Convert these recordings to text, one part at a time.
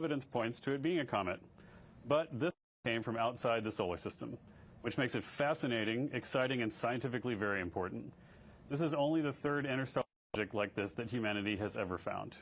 evidence points to it being a comet. But this came from outside the solar system, which makes it fascinating, exciting, and scientifically very important. This is only the third interstellar object like this that humanity has ever found.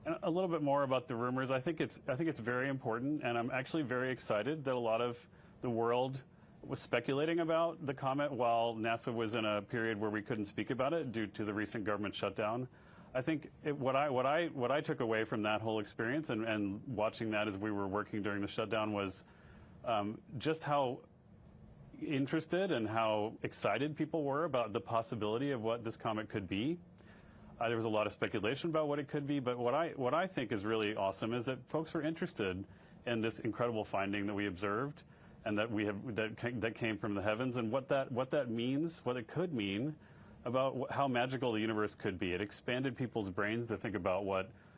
And a little bit more about the rumors. I think it's very important, and I'm actually very excited that a lot of the world was speculating about the comet while NASA was in a period where we couldn't speak about it due to the recent government shutdown. I think what I took away from that whole experience and watching that as we were working during the shutdown was just how interested and how excited people were about the possibility of what this comet could be. There was a lot of speculation about what it could be, but what I think is really awesome is that folks are interested in this incredible finding that we observed and that came from the heavens, and what that means, what it could mean about how magical the universe could be. It expanded people's brains to think about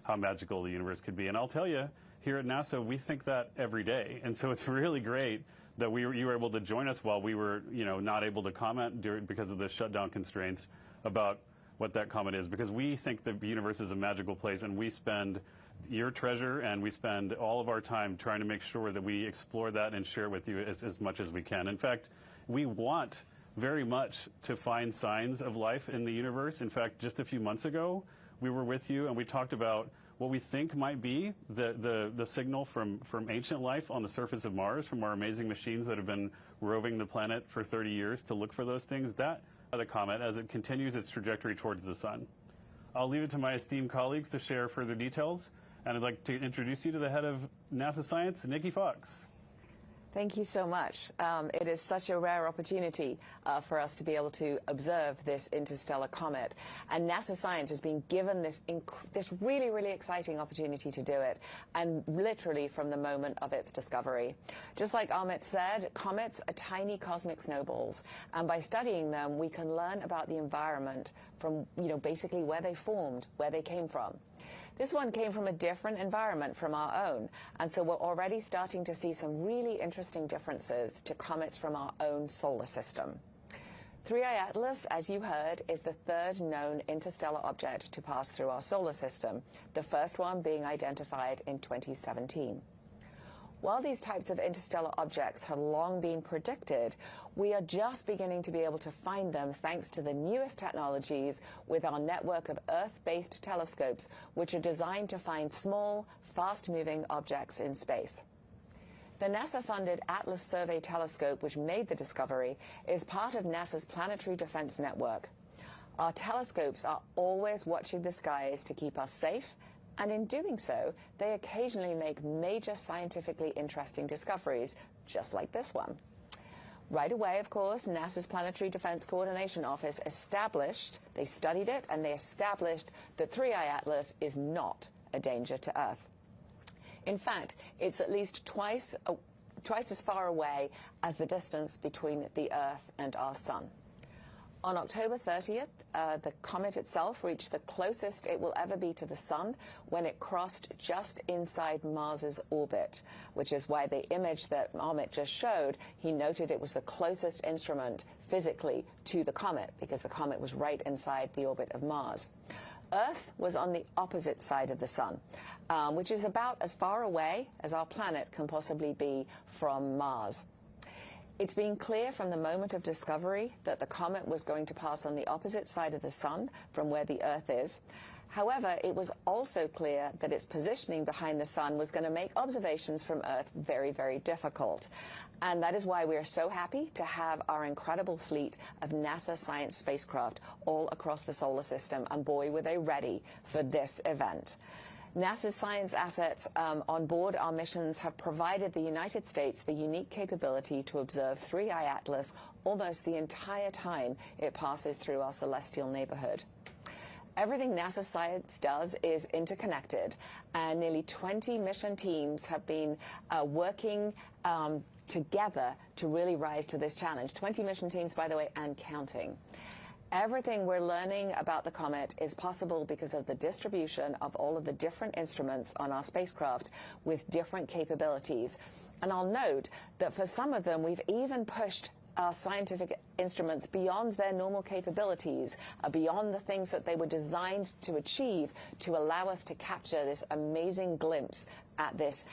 how magical the universe could be. And I'll tell you, here at NASA, we think that every day. And so it's really great that you were able to join us while we were, not able to comment because of the shutdown constraints about what that comet is, because we think the universe is a magical place, and we spend your treasure and we spend all of our time trying to make sure that we explore that and share with you as much as we can. In fact, we want very much to find signs of life in the universe. In fact, just a few months ago, we were with you and we talked about what we think might be the signal from ancient life on the surface of Mars, from our amazing machines that have been roving the planet for 30 years to look for those things. That the comet as it continues its trajectory towards the sun. I'll leave it to my esteemed colleagues to share further details, and I'd like to introduce you to the head of NASA Science, Nikki Fox. Thank you so much. It is such a rare opportunity for us to be able to observe this interstellar comet. And NASA Science has been given this really, really exciting opportunity to do it, and literally from the moment of its discovery. Just like Amit said, comets are tiny cosmic snowballs. And by studying them, we can learn about the environment from, basically where they formed, where they came from. This one came from a different environment from our own, and so we're already starting to see some really interesting differences to comets from our own solar system. 3I Atlas, as you heard, is the third known interstellar object to pass through our solar system, the first one being identified in 2017. While these types of interstellar objects have long been predicted, we are just beginning to be able to find them thanks to the newest technologies with our network of Earth-based telescopes, which are designed to find small, fast-moving objects in space. The NASA-funded Atlas Survey Telescope, which made the discovery, is part of NASA's Planetary Defense Network. Our telescopes are always watching the skies to keep us safe, and in doing so, they occasionally make major scientifically interesting discoveries, just like this one. Right away, of course, NASA's Planetary Defense Coordination Office they studied it, and they established that 3I Atlas is not a danger to Earth. In fact, it's at least twice as far away as the distance between the Earth and our Sun. On October 30th, the comet itself reached the closest it will ever be to the Sun when it crossed just inside Mars's orbit, which is why the image that Amit just showed, he noted it was the closest instrument physically to the comet, because the comet was right inside the orbit of Mars. Earth was on the opposite side of the Sun, which is about as far away as our planet can possibly be from Mars. It's been clear from the moment of discovery that the comet was going to pass on the opposite side of the Sun from where the Earth is. However, it was also clear that its positioning behind the Sun was going to make observations from Earth very, very difficult. And that is why we are so happy to have our incredible fleet of NASA science spacecraft all across the solar system. And boy, were they ready for this event. NASA's science assets on board our missions have provided the United States the unique capability to observe 3I Atlas almost the entire time it passes through our celestial neighborhood. Everything NASA science does is interconnected, and nearly 20 mission teams have been working together to really rise to this challenge. 20 mission teams, by the way, and counting. Everything we're learning about the comet is possible because of the distribution of all of the different instruments on our spacecraft with different capabilities. And I'll note that for some of them, we've even pushed our scientific instruments beyond their normal capabilities, beyond the things that they were designed to achieve, to allow us to capture this amazing glimpse at this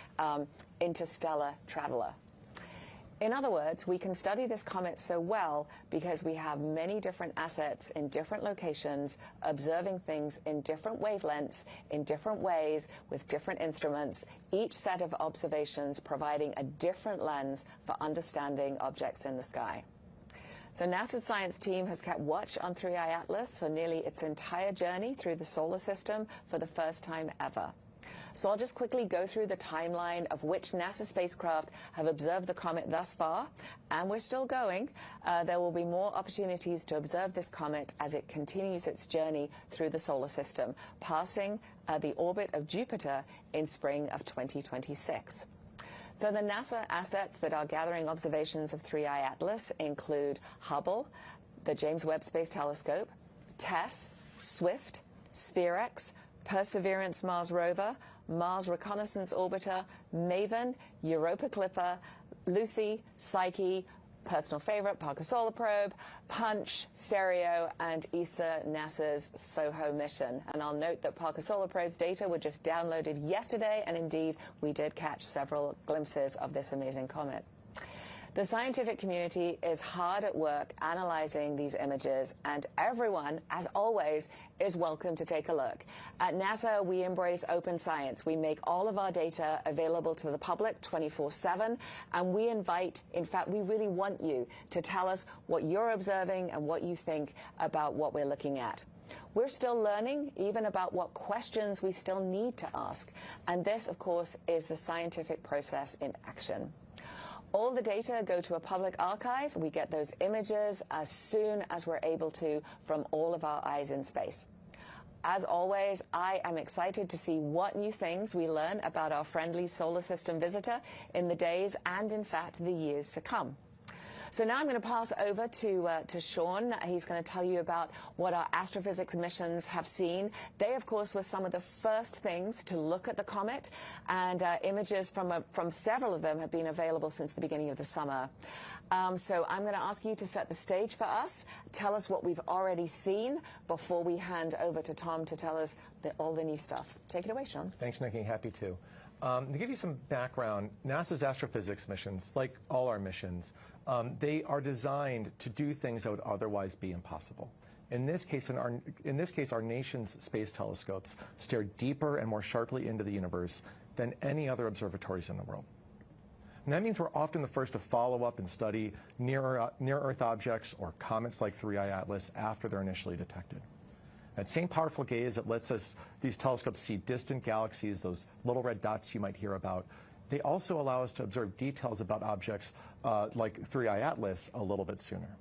interstellar traveler. In other words, we can study this comet so well because we have many different assets in different locations, observing things in different wavelengths, in different ways, with different instruments, each set of observations providing a different lens for understanding objects in the sky. So NASA's science team has kept watch on 3I Atlas for nearly its entire journey through the solar system for the first time ever. So I'll just quickly go through the timeline of which NASA spacecraft have observed the comet thus far, and we're still going. There will be more opportunities to observe this comet as it continues its journey through the solar system, passing the orbit of Jupiter in spring of 2026. So the NASA assets that are gathering observations of 3I Atlas include Hubble, the James Webb Space Telescope, TESS, SWIFT, SphereX, Perseverance Mars Rover, Mars Reconnaissance Orbiter, MAVEN, Europa Clipper, Lucy, Psyche, personal favorite, Parker Solar Probe, Punch, Stereo, and ESA, NASA's SOHO mission. And I'll note that Parker Solar Probe's data were just downloaded yesterday, and indeed, we did catch several glimpses of this amazing comet. The scientific community is hard at work analyzing these images, and everyone, as always, is welcome to take a look. At NASA, we embrace open science. We make all of our data available to the public 24/7, and we invite, in fact, we really want you to tell us what you're observing and what you think about what we're looking at. We're still learning even about what questions we still need to ask, and this, of course, is the scientific process in action. All the data go to a public archive. We get those images as soon as we're able to from all of our eyes in space. As always, I am excited to see what new things we learn about our friendly solar system visitor in the days and, in fact, the years to come. So now I'm going to pass over to Sean. He's going to tell you about what our astrophysics missions have seen. They, of course, were some of the first things to look at the comet, and images from several of them have been available since the beginning of the summer. So I'm going to ask you to set the stage for us, tell us what we've already seen before we hand over to Tom to tell us all the new stuff. Take it away, Sean. Thanks, Nikki. Happy to. To give you some background, NASA's astrophysics missions, like all our missions, they are designed to do things that would otherwise be impossible. In this case, our nation's space telescopes stare deeper and more sharply into the universe than any other observatories in the world. And that means we're often the first to follow up and study near-Earth objects or comets like 3I Atlas after they're initially detected. That same powerful gaze that lets these telescopes see distant galaxies, those little red dots you might hear about, they also allow us to observe details about objects like 3I Atlas a little bit sooner.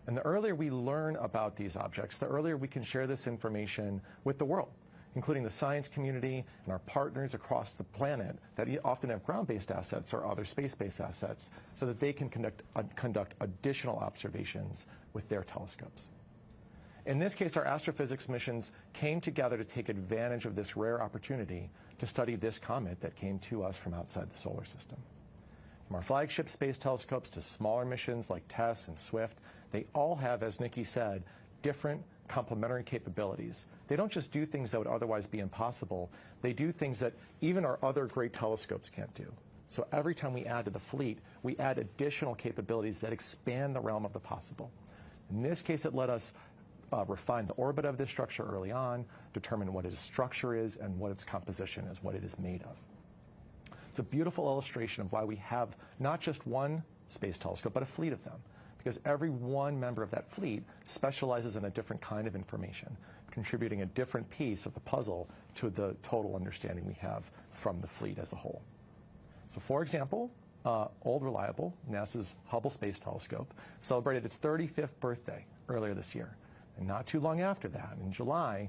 And the earlier we learn about these objects, the earlier we can share this information with the world, including the science community and our partners across the planet that often have ground-based assets or other space-based assets, so that they can conduct additional observations with their telescopes. In this case, our astrophysics missions came together to take advantage of this rare opportunity to study this comet that came to us from outside the solar system. From our flagship space telescopes to smaller missions like TESS and SWIFT, they all have, as Nikki said, different complementary capabilities. They don't just do things that would otherwise be impossible. They do things that even our other great telescopes can't do. So every time we add to the fleet, we add additional capabilities that expand the realm of the possible. In this case, it let us refine the orbit of this structure early on, determine what its structure is and what its composition is, what it is made of. It's a beautiful illustration of why we have not just one space telescope, but a fleet of them, because every one member of that fleet specializes in a different kind of information, contributing a different piece of the puzzle to the total understanding we have from the fleet as a whole. So, for example, Old Reliable, NASA's Hubble Space Telescope, celebrated its 35th birthday earlier this year. And not too long after that, in July,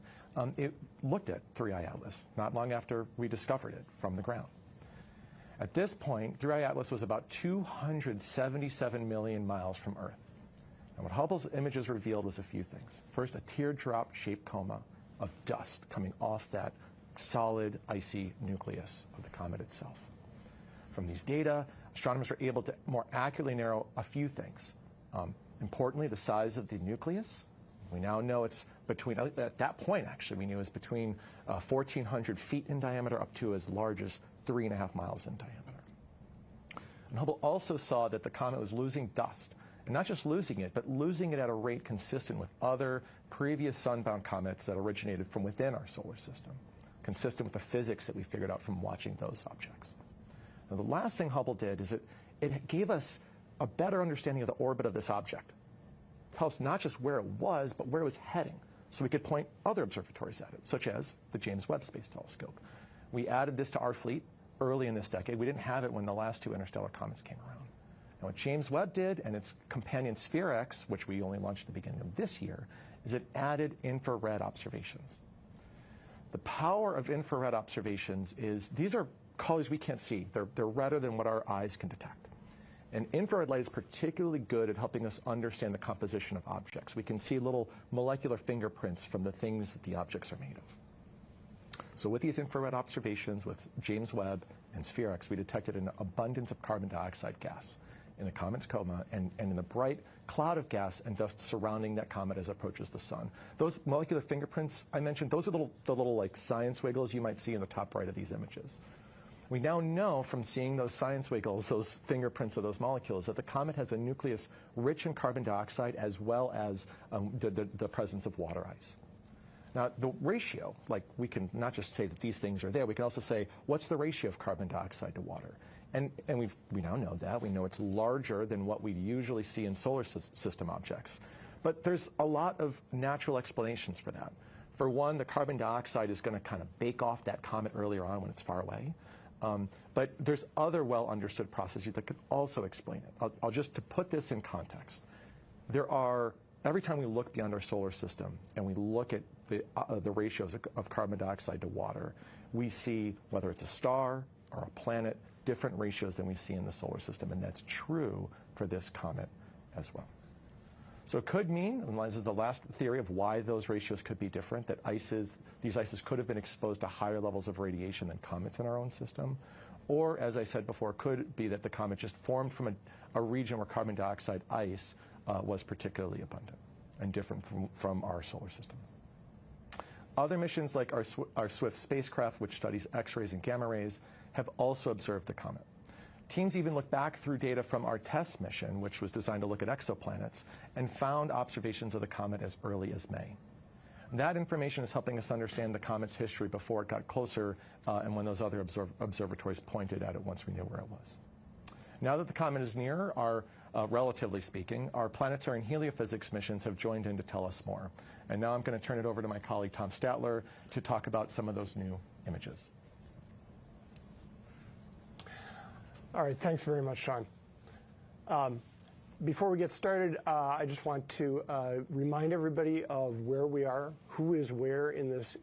it looked at 3I Atlas, not long after we discovered it from the ground. At this point, 3I Atlas was about 277 million miles from Earth. And what Hubble's images revealed was a few things. First, a teardrop-shaped coma of dust coming off that solid, icy nucleus of the comet itself. From these data, astronomers were able to more accurately narrow a few things. Importantly, the size of the nucleus. We now know it's between, at that point actually, we knew it was between 1,400 feet in diameter up to as large as 3.5 miles in diameter. And Hubble also saw that the comet was losing dust. And not just losing it, but losing it at a rate consistent with other previous sun-bound comets that originated from within our solar system, consistent with the physics that we figured out from watching those objects. Now, the last thing Hubble did is it gave us a better understanding of the orbit of this object. Tell us not just where it was, but where it was heading, so we could point other observatories at it, such as the James Webb Space Telescope. We added this to our fleet early in this decade. We didn't have it when the last two interstellar comets came around. Now, what James Webb did, and its companion Sphere-X, which we only launched at the beginning of this year, is it added infrared observations. The power of infrared observations is, these are colors we can't see. They're redder than what our eyes can detect. And infrared light is particularly good at helping us understand the composition of objects. We can see little molecular fingerprints from the things that the objects are made of. So with these infrared observations, with James Webb and Sphere-X, we detected an abundance of carbon dioxide gas in the comet's coma and in the bright cloud of gas and dust surrounding that comet as it approaches the sun. Those molecular fingerprints I mentioned, those are the little like science wiggles you might see in the top right of these images. We now know from seeing those science wiggles, those fingerprints of those molecules, that the comet has a nucleus rich in carbon dioxide as well as the presence of water ice. Now, the ratio, like we can not just say that these things are there, we can also say, what's the ratio of carbon dioxide to water? And we now know that. We know it's larger than what we usually see in solar system objects. But there's a lot of natural explanations for that. For one, the carbon dioxide is going to kind of bake off that comet earlier on when it's far away. But there's other well-understood processes that could also explain it. I'll just, to put this in context, there are, every time we look beyond our solar system and we look at the ratios of carbon dioxide to water, we see, whether it's a star or a planet, different ratios than we see in the solar system, and that's true for this comet as well. So it could mean, and this is the last theory of why those ratios could be different, that these ices could have been exposed to higher levels of radiation than comets in our own system. Or, as I said before, it could be that the comet just formed from a region where carbon dioxide ice was particularly abundant and different from our solar system. Other missions like our SWIFT spacecraft, which studies X-rays and gamma rays, have also observed the comet. Teams even looked back through data from our TESS mission, which was designed to look at exoplanets, and found observations of the comet as early as May. That information is helping us understand the comet's history before it got closer and when those other observatories pointed at it once we knew where it was. Now that the comet is near, relatively speaking, our planetary and heliophysics missions have joined in to tell us more. And now I'm going to turn it over to my colleague Tom Statler to talk about some of those new images. All right, thanks very much, Sean. Before we get started, I just want to remind everybody of where we are, who is where in this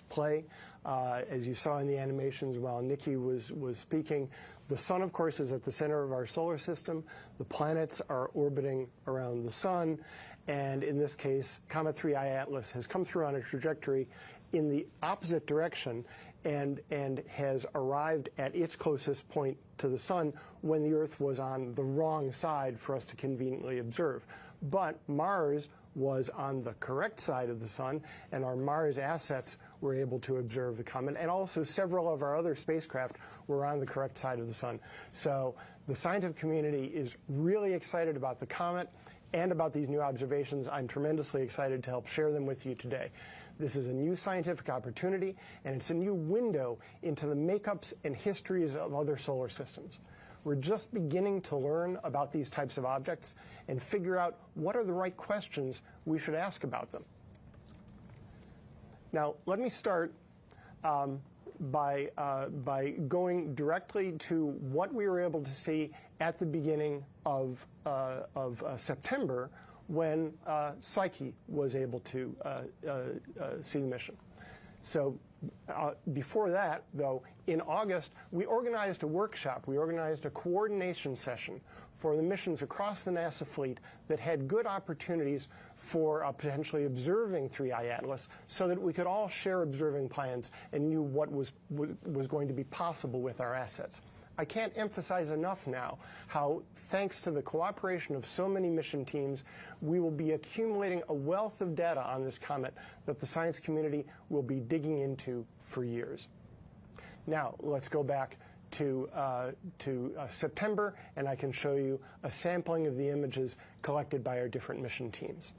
play. As you saw in the animations while Nikki was speaking, the sun, of course, is at the center of our solar system. The planets are orbiting around the sun, and in this case, Comet 3I Atlas has come through on a trajectory in the opposite direction and has arrived at its closest point to the sun when the Earth was on the wrong side for us to conveniently observe. But Mars was on the correct side of the sun, and our Mars assets were able to observe the comet, and also several of our other spacecraft were on the correct side of the sun. So the scientific community is really excited about the comet and about these new observations. I'm tremendously excited to help share them with you today. This is a new scientific opportunity, and it's a new window into the makeups and histories of other solar systems. We're just beginning to learn about these types of objects and figure out what are the right questions we should ask about them. Now, let me start by going directly to what we were able to see at the beginning of September, when Psyche was able to see the mission. So before that, though, in August, we organized a workshop. We organized a coordination session for the missions across the NASA fleet that had good opportunities for potentially observing 3I Atlas, so that we could all share observing plans and knew what was going to be possible with our assets. I can't emphasize enough now how, thanks to the cooperation of so many mission teams, we will be accumulating a wealth of data on this comet that the science community will be digging into for years. Now, let's go back to September, and I can show you a sampling of the images collected by our different mission teams.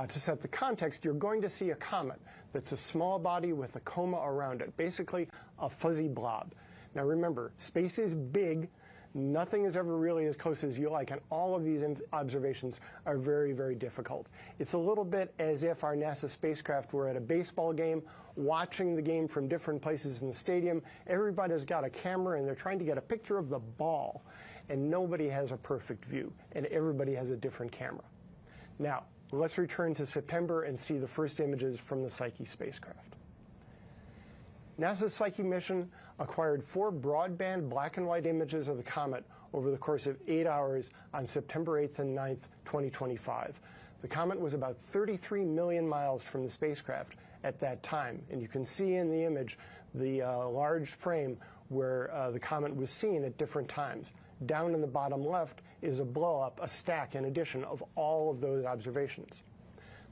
To set the context, you're going to see a comet that's a small body with a coma around it, basically a fuzzy blob. Now remember, space is big. Nothing is ever really as close as you like, and all of these observations are very, very difficult. It's a little bit as if our NASA spacecraft were at a baseball game, watching the game from different places in the stadium. Everybody's got a camera, and they're trying to get a picture of the ball, and nobody has a perfect view, and everybody has a different camera. Now, let's return to September and see the first images from the Psyche spacecraft. NASA's Psyche mission acquired 4 broadband black and white images of the comet over the course of 8 hours on September 8th and 9th, 2025. The comet was about 33 million miles from the spacecraft at that time, and you can see in the image the large frame where the comet was seen at different times. Down in the bottom left is a blow-up, a stack in addition of all of those observations.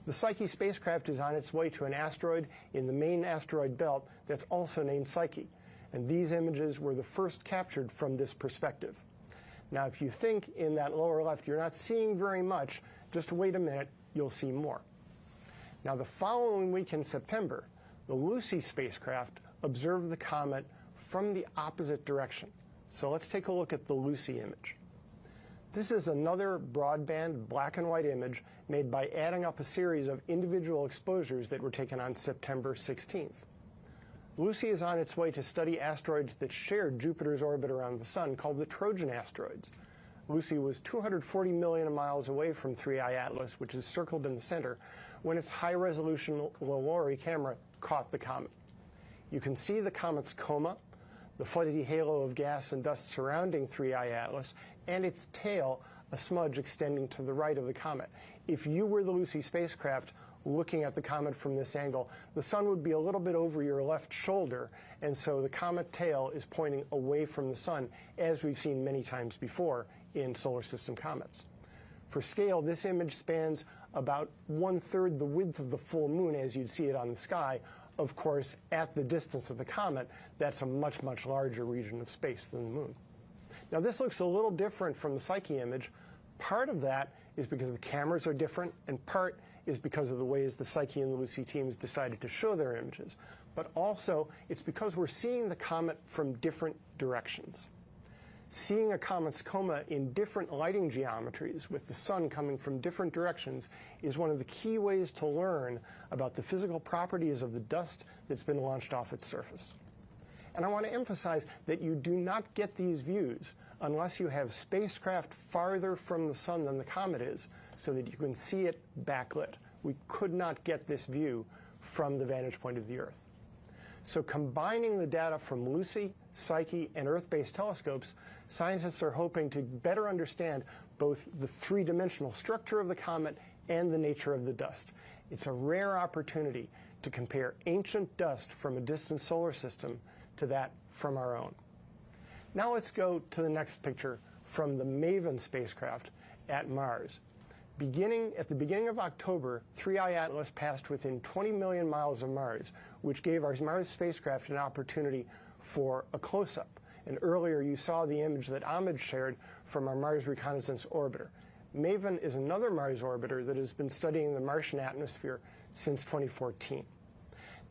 The Psyche spacecraft is on its way to an asteroid in the main asteroid belt that's also named Psyche, and these images were the first captured from this perspective. Now, if you think in that lower left you're not seeing very much, just wait a minute, you'll see more. Now, the following week in September, the Lucy spacecraft observed the comet from the opposite direction. So let's take a look at the Lucy image. This is another broadband black and white image made by adding up a series of individual exposures that were taken on September 16th. Lucy is on its way to study asteroids that shared Jupiter's orbit around the Sun, called the Trojan asteroids. Lucy was 240 million miles away from 3I Atlas, which is circled in the center, when its high-resolution LORRI camera caught the comet. You can see the comet's coma, the fuzzy halo of gas and dust surrounding 3I Atlas, and its tail, a smudge extending to the right of the comet. If you were the Lucy spacecraft looking at the comet from this angle, the sun would be a little bit over your left shoulder, and so the comet tail is pointing away from the sun, as we've seen many times before in solar system comets. For scale, this image spans about 1/3 the width of the full moon as you'd see it on the sky. Of course, at the distance of the comet, that's a much, much larger region of space than the moon. Now, this looks a little different from the Psyche image. Part of that is because the cameras are different, and part is because of the ways the Psyche and the Lucy teams decided to show their images. But also, it's because we're seeing the comet from different directions. Seeing a comet's coma in different lighting geometries, with the sun coming from different directions, is one of the key ways to learn about the physical properties of the dust that's been launched off its surface. And I want to emphasize that you do not get these views unless you have spacecraft farther from the sun than the comet is, so that you can see it backlit. We could not get this view from the vantage point of the Earth. So combining the data from Lucy, Psyche, and Earth-based telescopes, scientists are hoping to better understand both the three-dimensional structure of the comet and the nature of the dust. It's a rare opportunity to compare ancient dust from a distant solar system to that from our own. Now let's go to the next picture from the MAVEN spacecraft at Mars. At the beginning of October, 3I Atlas passed within 20 million miles of Mars, which gave our Mars spacecraft an opportunity for a close-up. And earlier you saw the image that Ahmed shared from our Mars Reconnaissance Orbiter. MAVEN is another Mars orbiter that has been studying the Martian atmosphere since 2014.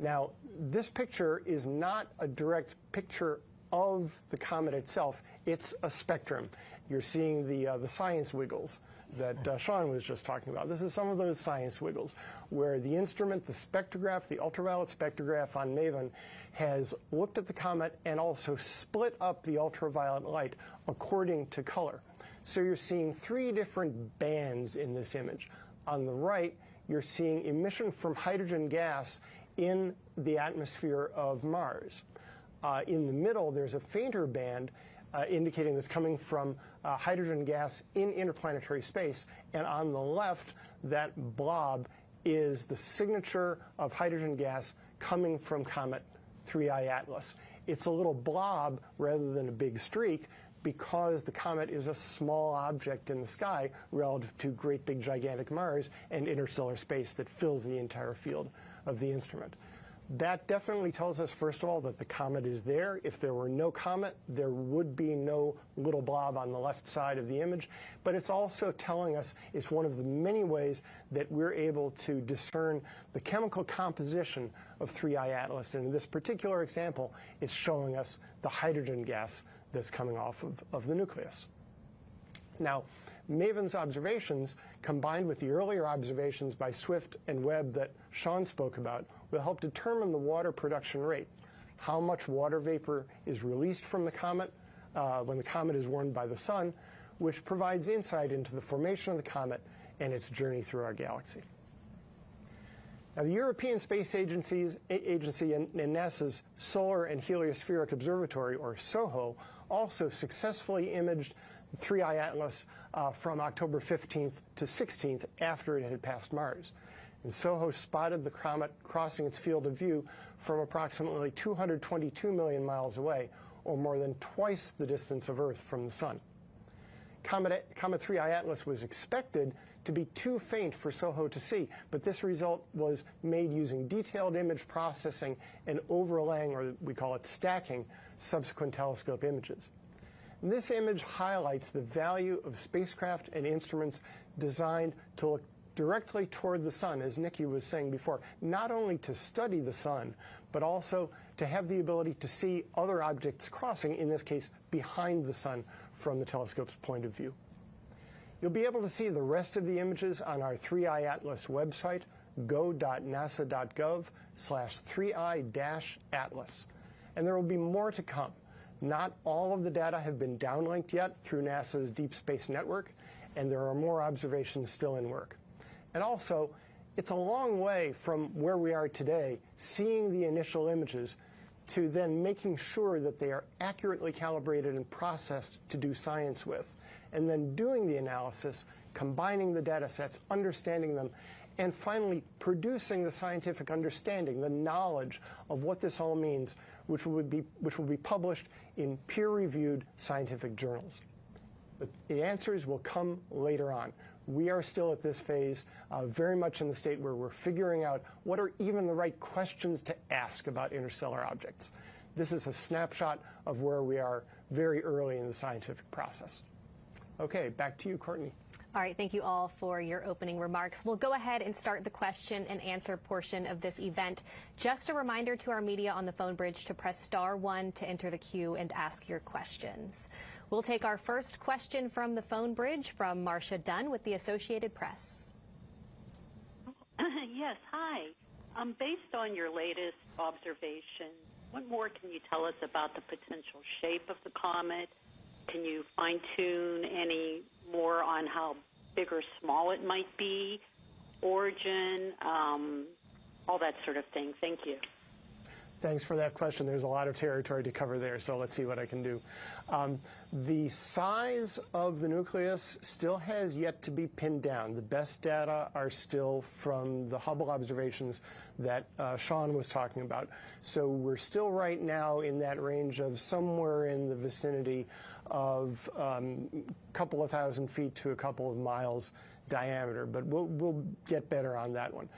Now, this picture is not a direct picture of the comet itself. It's a spectrum. You're seeing the science wiggles that Sean was just talking about. This is some of those science wiggles where the instrument, the spectrograph, the ultraviolet spectrograph on MAVEN, has looked at the comet and also split up the ultraviolet light according to color. So you're seeing 3 different bands in this image. On the right, you're seeing emission from hydrogen gas in the atmosphere of Mars. In the middle, there's a fainter band indicating that's coming from hydrogen gas in interplanetary space. And on the left, that blob is the signature of hydrogen gas coming from Comet 3I Atlas. it's a little blob rather than a big streak, because the comet is a small object in the sky relative to great big gigantic Mars and interstellar space that fills the entire field of the instrument. That definitely tells us, first of all, that the comet is there. If there were no comet, there would be no little blob on the left side of the image. But it's also telling us, it's one of the many ways that we're able to discern the chemical composition of 3I Atlas. And in this particular example, it's showing us the hydrogen gas that's coming off of the nucleus. Now, MAVEN's observations, combined with the earlier observations by Swift and Webb that Sean spoke about, will help determine the water production rate, how much water vapor is released from the comet when the comet is warmed by the sun, which provides insight into the formation of the comet and its journey through our galaxy. Now, the European Space Agency and NASA's Solar and Heliospheric Observatory, or SOHO, also successfully imaged 3I Atlas from October 15th to 16th after it had passed Mars. And SOHO spotted the comet crossing its field of view from approximately 222 million miles away, or more than twice the distance of Earth from the Sun. Comet 3I Atlas was expected to be too faint for SOHO to see, but this result was made using detailed image processing and overlaying, or we call it stacking, subsequent telescope images. And this image highlights the value of spacecraft and instruments designed to look directly toward the sun, as Nikki was saying before, not only to study the sun, but also to have the ability to see other objects crossing, in this case, behind the sun from the telescope's point of view. You'll be able to see the rest of the images on our 3I Atlas website, go.nasa.gov/3I-Atlas. And there will be more to come. Not all of the data have been downlinked yet through NASA's Deep Space Network, and there are more observations still in work. And also, it's a long way from where we are today, seeing the initial images, to then making sure that they are accurately calibrated and processed to do science with, and then doing the analysis, combining the data sets, understanding them, and finally producing the scientific understanding, the knowledge of what this all means, which will be published in peer-reviewed scientific journals. But the answers will come later on. We are still at this phase, very much in the state where we're figuring out what are even the right questions to ask about interstellar objects. This is a snapshot of where we are very early in the scientific process. Okay, back to you, Courtney. All right, thank you all for your opening remarks. We'll go ahead and start the question and answer portion of this event. Just a reminder to our media on the phone bridge to press *1 to enter the queue and ask your questions. We'll take our first question from the phone bridge from Marcia Dunn with the Associated Press. Yes, hi. Based on your latest observations, what more can you tell us about the potential shape of the comet? Can you fine-tune any more on how big or small it might be, origin, all that sort of thing? Thank you. Thanks for that question. There's a lot of territory to cover there, so let's see what I can do. The size of the nucleus still has yet to be pinned down. The best data are still from the Hubble observations that Sean was talking about. So we're still right now in that range of somewhere in the vicinity of a couple of thousand feet to a couple of miles diameter, but we'll get better on that one.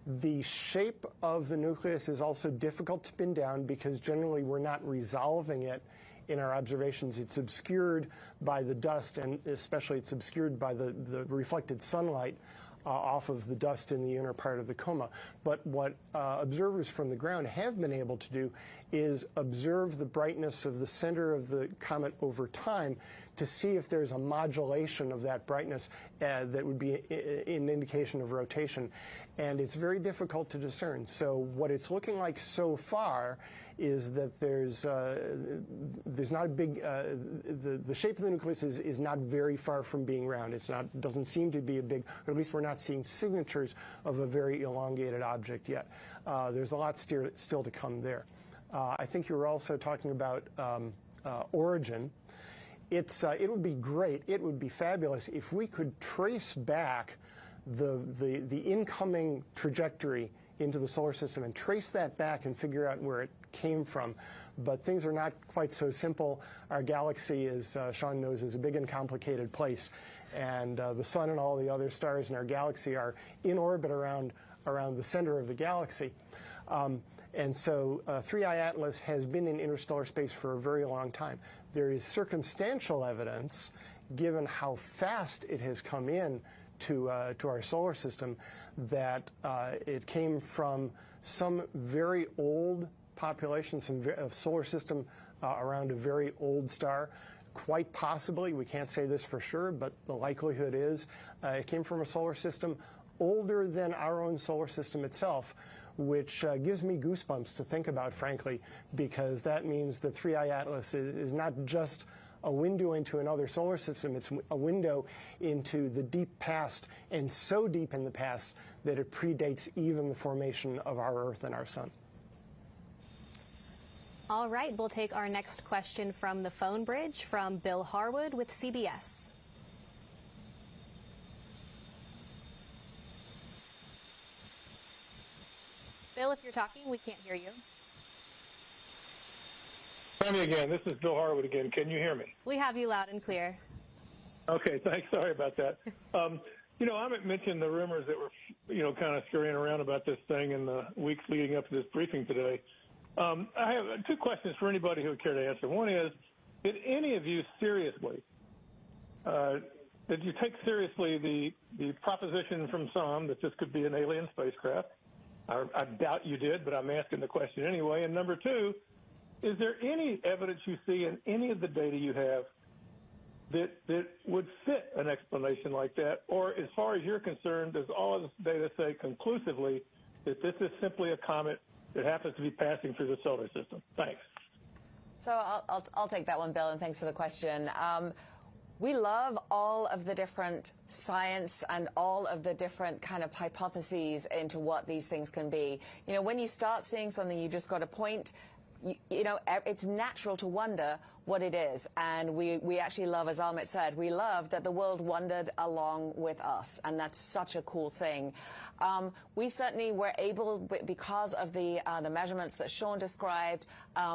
The shape of the nucleus is also difficult to pin down because generally we're not resolving it in our observations. It's obscured by the dust, and especially it's obscured by the reflected sunlight off of the dust in the inner part of the coma. But what observers from the ground have been able to do is observe the brightness of the center of the comet over time to see if there's a modulation of that brightness that would be an indication of rotation. And it's very difficult to discern. So what it's looking like so far is that there's not a big, the shape of the nucleus is not very far from being round. It's not, doesn't seem to be a big, or at least we're not seeing signatures of a very elongated object yet. There's a lot still to come there. I think you were also talking about origin. It would be great, it would be fabulous if we could trace back the incoming trajectory into the solar system and trace that back and figure out where it came from. but things are not quite so simple. Our galaxy, as Sean knows, is a big and complicated place, and the sun and all the other stars in our galaxy are in orbit around the center of the galaxy. And so 3I Atlas has been in interstellar space for a very long time. There is circumstantial evidence, given how fast it has come in to our solar system, that it came from some very old population, some solar system around a very old star. Quite possibly, we can't say this for sure, but the likelihood is it came from a solar system older than our own solar system itself, which gives me goosebumps to think about, frankly, because that means the 3I Atlas is not just a window into another solar system, it's a window into the deep past, and so deep in the past that it predates even the formation of our Earth and our Sun. All right, we'll take our next question from the phone bridge from Bill Harwood with CBS. Bill, if you're talking, we can't hear you. Try me again. This is Bill Harwood again. Can you hear me? We have you loud and clear. Okay, thanks. Sorry about that. Amit mentioned the rumors that were, kind of scurrying around about this thing in the weeks leading up to this briefing today. I have two questions for anybody who would care to answer. One is, did any of you seriously, did you take seriously the proposition from some that this could be an alien spacecraft? I doubt you did, but I'm asking the question anyway. And number two, is there any evidence you see in any of the data you have that would fit an explanation like that? Or as far as you're concerned, does all of this data say conclusively that this is simply a comet that happens to be passing through the solar system? Thanks. So I'll take that one, Bill, and thanks for the question. We love all of the different science and all of the different kind of hypotheses into what these things can be. When you start seeing something, you just got to point. It's natural to wonder what it is. And we actually love, as Amit said, we love that the world wandered along with us. And that's such a cool thing. We certainly were able, because of the measurements that Sean described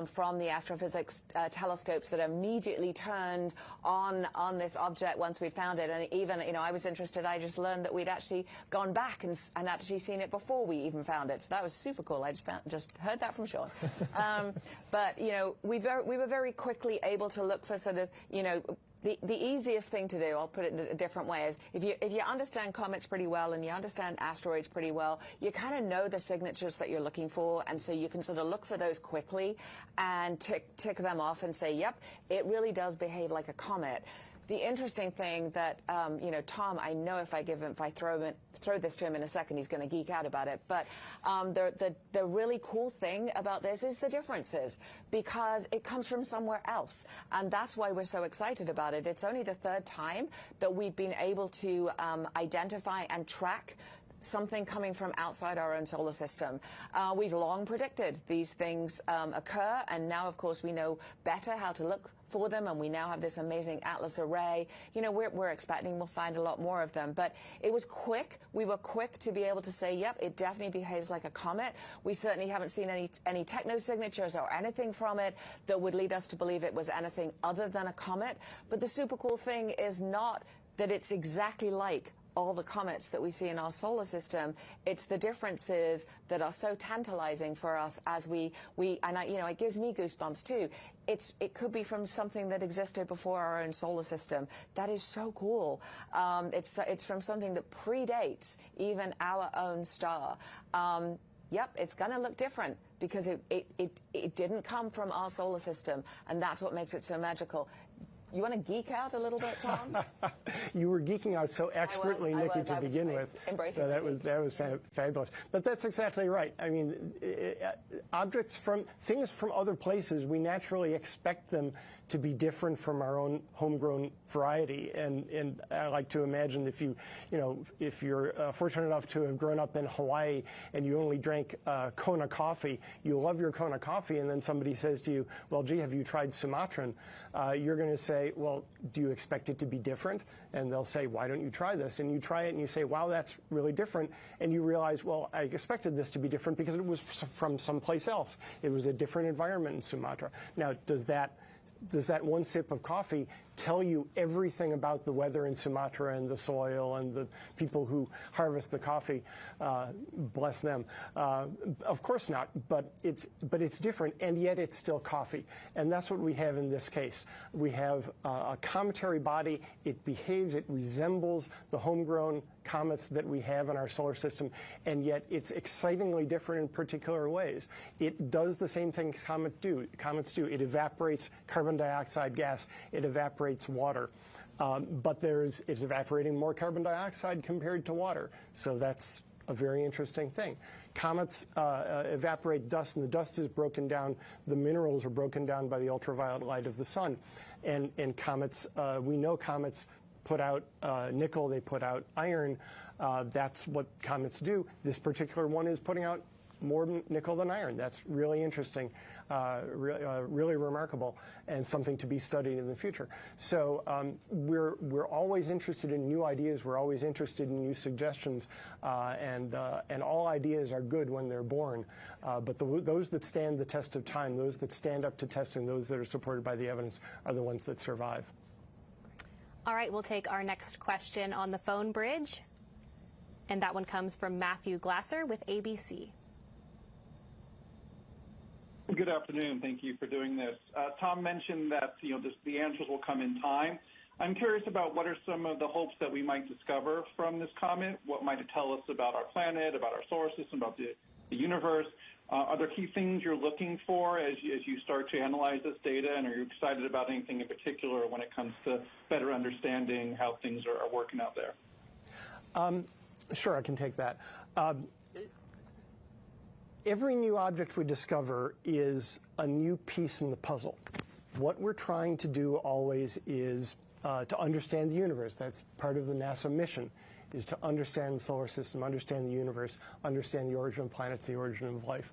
from the Astrophysics telescopes that immediately turned on this object once we found it. And even, I was interested. I just learned that we'd actually gone back and actually seen it before we even found it. So that was super cool. I just heard that from Sean. But, we were very quickly able to look for sort of, the easiest thing to do, I'll put it in a different way, is if you understand comets pretty well and you understand asteroids pretty well, you kind of know the signatures that you're looking for, and so you can sort of look for those quickly and tick them off and say, yep, it really does behave like a comet. The interesting thing that, Tom, I know if I throw this to him in a second, he's going to geek out about it. But the really cool thing about this is the differences, because it comes from somewhere else. And that's why we're so excited about it. It's only the third time that we've been able to identify and track something coming from outside our own solar system. We've long predicted these things occur, and now, of course, we know better how to look for them, and we now have this amazing Atlas array. We're expecting we'll find a lot more of them. But it was quick. We were quick to be able to say, yep, it definitely behaves like a comet. We certainly haven't seen any technosignatures or anything from it that would lead us to believe it was anything other than a comet. But the super cool thing is not that it's exactly like all the comets that we see in our solar system. It's the differences that are so tantalizing for us as it gives me goosebumps too. It could be from something that existed before our own solar system. That is so cool. It's from something that predates even our own star. Yep, it's going to look different because it didn't come from our solar system, and that's what makes it so magical. You want to geek out a little bit, Tom? You were geeking out so expertly, Nikki, to begin with. So that was fabulous. But that's exactly right. I mean, things from other places, we naturally expect them to be different from our own homegrown variety. And I like to imagine if if you're fortunate enough to have grown up in Hawaii and you only drank Kona coffee, you love your Kona coffee, and then somebody says to you, well, gee, have you tried Sumatran? You're going to say, well, do you expect it to be different? And they'll say, why don't you try this? And you try it and you say, wow, that's really different. And you realize, well, I expected this to be different because it was from someplace else. It was a different environment in Sumatra. Now, does that one sip of coffee tell you everything about the weather in Sumatra and the soil and the people who harvest the coffee? Bless them. Of course not, but it's different, and yet it's still coffee. And that's what we have in this case. We have a cometary body. It behaves, it resembles the homegrown comets that we have in our solar system, and yet it's excitingly different in particular ways. It does the same thing comets do. It evaporates carbon dioxide gas. It evaporates water. But it's evaporating more carbon dioxide compared to water. So that's a very interesting thing. Comets evaporate dust, and the dust is broken down. The minerals are broken down by the ultraviolet light of the sun. And comets, we know comets put out nickel, they put out iron. That's what comets do. This particular one is putting out more nickel than iron. That's really interesting, really remarkable, and something to be studied in the future. So we're always interested in new ideas. We're always interested in new suggestions, and all ideas are good when they're born. But those that stand the test of time, those that stand up to testing, those that are supported by the evidence, are the ones that survive. All right, we'll take our next question on the phone bridge, and that one comes from Matthew Glasser with ABC. Good afternoon. Thank you for doing this. Tom mentioned that the answers will come in time. I'm curious about what are some of the hopes that we might discover from this comet. What might it tell us about our planet, about our solar system, about the universe? Are there key things you're looking for as you start to analyze this data, and are you excited about anything in particular when it comes to better understanding how things are working out there? Sure, I can take that. Every new object we discover is a new piece in the puzzle. What we're trying to do always is to understand the universe. That's part of the NASA mission, is to understand the solar system, understand the universe, understand the origin of planets, the origin of life.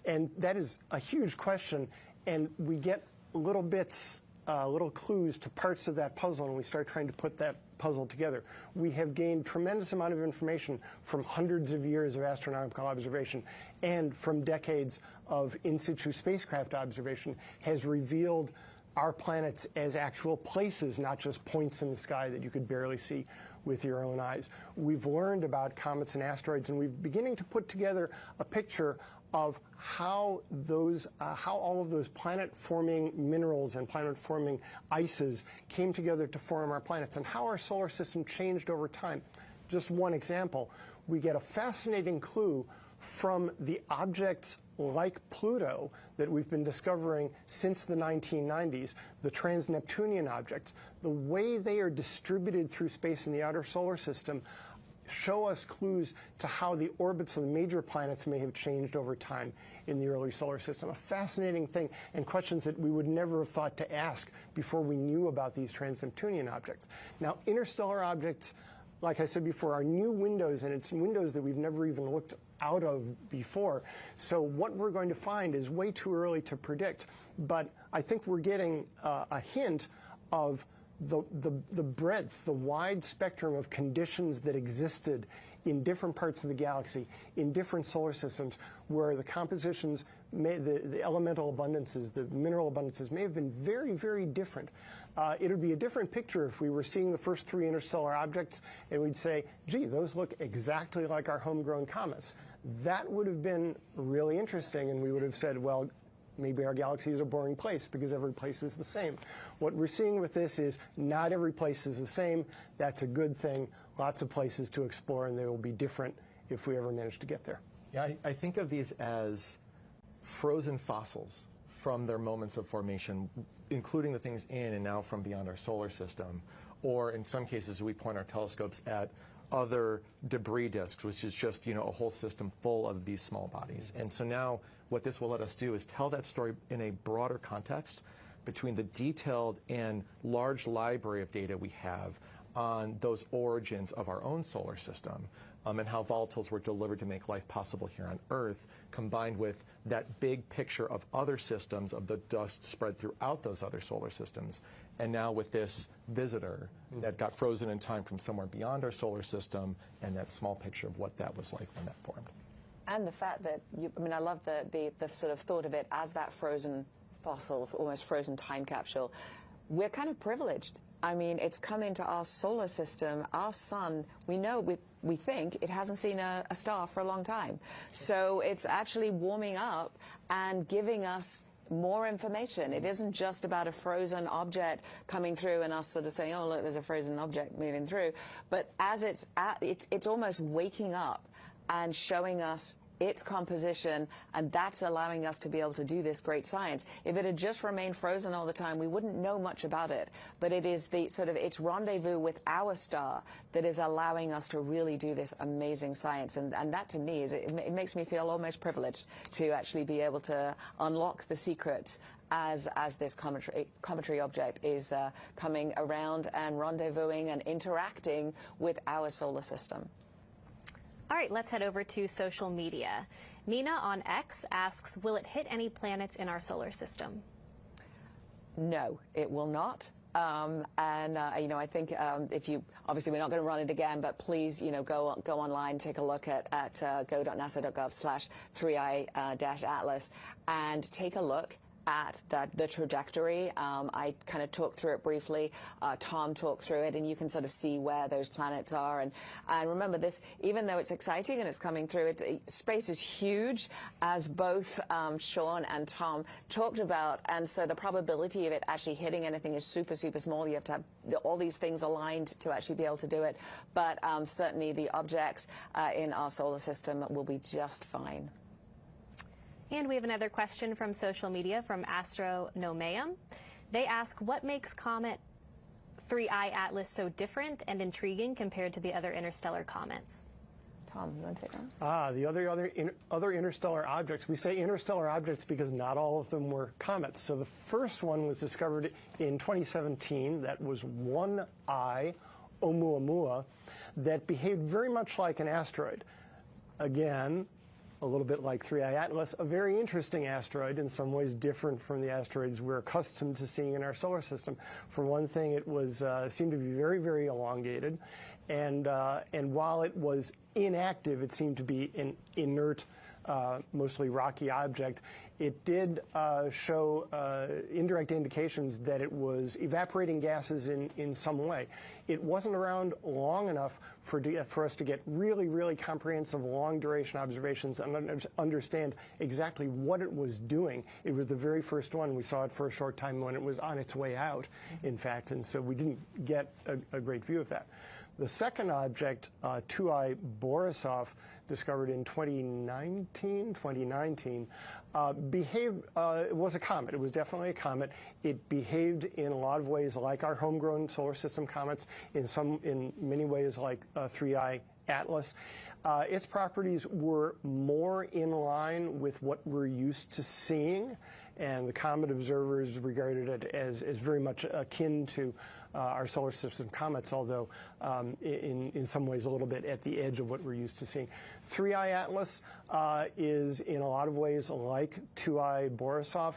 And that is a huge question, and we get little bits, little clues to parts of that puzzle, and we start trying to put that puzzle together. We have gained tremendous amount of information from hundreds of years of astronomical observation and from decades of in situ spacecraft observation has revealed our planets as actual places, not just points in the sky that you could barely see with your own eyes. We've learned about comets and asteroids, and we're beginning to put together a picture of how all of those planet-forming minerals and planet-forming ices came together to form our planets, and how our solar system changed over time. Just one example, we get a fascinating clue from the objects like Pluto that we've been discovering since the 1990s, the trans-Neptunian objects. The way they are distributed through space in the outer solar system show us clues to how the orbits of the major planets may have changed over time in the early solar system. A fascinating thing, and questions that we would never have thought to ask before we knew about these trans-Neptunian objects. Now, interstellar objects, like I said before, are new windows, and it's windows that we've never even looked out of before. So what we're going to find is way too early to predict, but I think we're getting a hint of the breadth, the wide spectrum of conditions that existed in different parts of the galaxy, in different solar systems, where the compositions, the elemental abundances, the mineral abundances may have been very, very different. It would be a different picture if we were seeing the first three interstellar objects and we'd say, gee, those look exactly like our homegrown comets. That would have been really interesting, and we would have said, well, maybe our galaxy is a boring place because every place is the same. What we're seeing with this is not every place is the same. That's a good thing. Lots of places to explore, and they will be different if we ever manage to get there. Yeah, I think of these as frozen fossils from their moments of formation, including the things in and now from beyond our solar system. Or in some cases, we point our telescopes at other debris disks, which is just, a whole system full of these small bodies. And so now what this will let us do is tell that story in a broader context between the detailed and large library of data we have on those origins of our own solar system, and how volatiles were delivered to make life possible here on Earth, combined with that big picture of other systems, of the dust spread throughout those other solar systems. And now with this visitor that got frozen in time from somewhere beyond our solar system, and that small picture of what that was like when that formed. And the fact that, I love the sort of thought of it as that frozen fossil, almost frozen time capsule. We're kind of privileged. I mean, it's come into our solar system, our sun. We know, we think it hasn't seen a star for a long time. So it's actually warming up and giving us more information. It isn't just about a frozen object coming through and us sort of saying, oh, look, there's a frozen object moving through. But as it's almost waking up and showing us its composition, and that's allowing us to be able to do this great science. If it had just remained frozen all the time, we wouldn't know much about it. But it is the sort of its rendezvous with our star that is allowing us to really do this amazing science. And that to me is, it makes me feel almost privileged to actually be able to unlock the secrets as this cometary object is coming around and rendezvousing and interacting with our solar system. All right, let's head over to social media. Nina on X asks, will it hit any planets in our solar system? No, it will not. I think if you, obviously we're not going to run it again, but please, go online, take a look at go.nasa.gov/3i-atlas and take a look at the trajectory. I kind of talked through it briefly. Tom talked through it, and you can sort of see where those planets are. And remember this, even though it's exciting and it's coming through, space is huge, as both Sean and Tom talked about. And so the probability of it actually hitting anything is super, super small. You have to have all these things aligned to actually be able to do it. But certainly the objects in our solar system will be just fine. And we have another question from social media from Astronomeum. They ask, what makes Comet 3I Atlas so different and intriguing compared to the other interstellar comets? Tom, you want to take that? The other interstellar objects, we say interstellar objects because not all of them were comets. So the first one was discovered in 2017. That was 1I Oumuamua that behaved very much like an asteroid. Again, a little bit like 3I Atlas, a very interesting asteroid, in some ways different from the asteroids we're accustomed to seeing in our solar system. For one thing, it was seemed to be very, very elongated, and while it was inactive, it seemed to be an inert, mostly rocky object. It did show indirect indications that it was evaporating gases in some way. It wasn't around long enough for us to get really, really comprehensive long-duration observations and understand exactly what it was doing. It was the very first one. We saw it for a short time when it was on its way out, in fact, and so we didn't get a great view of that. The second object, 2I Borisov, discovered in 2019, behaved, it was a comet. It was definitely a comet. It behaved in a lot of ways like our homegrown solar system comets, in many ways like 3I Atlas. Its properties were more in line with what we're used to seeing, and the comet observers regarded it as very much akin to our solar system comets, although in some ways a little bit at the edge of what we're used to seeing. 3I Atlas is in a lot of ways like 2I Borisov,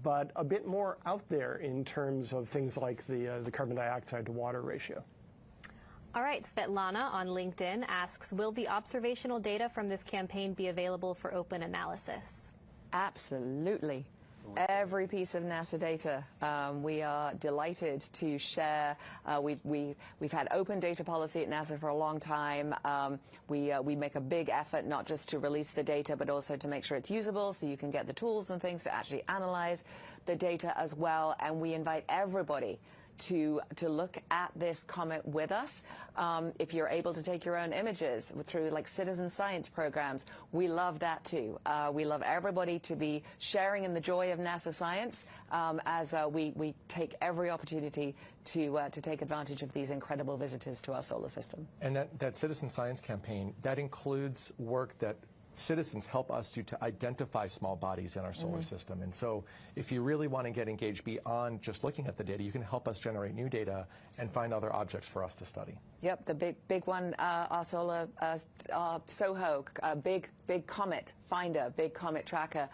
but a bit more out there in terms of things like the carbon dioxide to water ratio. All right, Svetlana on LinkedIn asks, will the observational data from this campaign be available for open analysis? Absolutely. Every piece of NASA data we are delighted to share. We've had open data policy at NASA for a long time. We make a big effort not just to release the data, but also to make sure it's usable, so you can get the tools and things to actually analyze the data as well. And we invite everybody to look at this comet with us. If you're able to take your own images through like citizen science programs, we love that too. We love everybody to be sharing in the joy of NASA science as we take every opportunity to take advantage of these incredible visitors to our solar system. And that citizen science campaign, that includes work that citizens help us to identify small bodies in our solar system. And so if you really want to get engaged beyond just looking at the data, you can help us generate new data and find other objects for us to study. Yep, the big one, our solar, our SOHO, big comet finder, big comet tracker.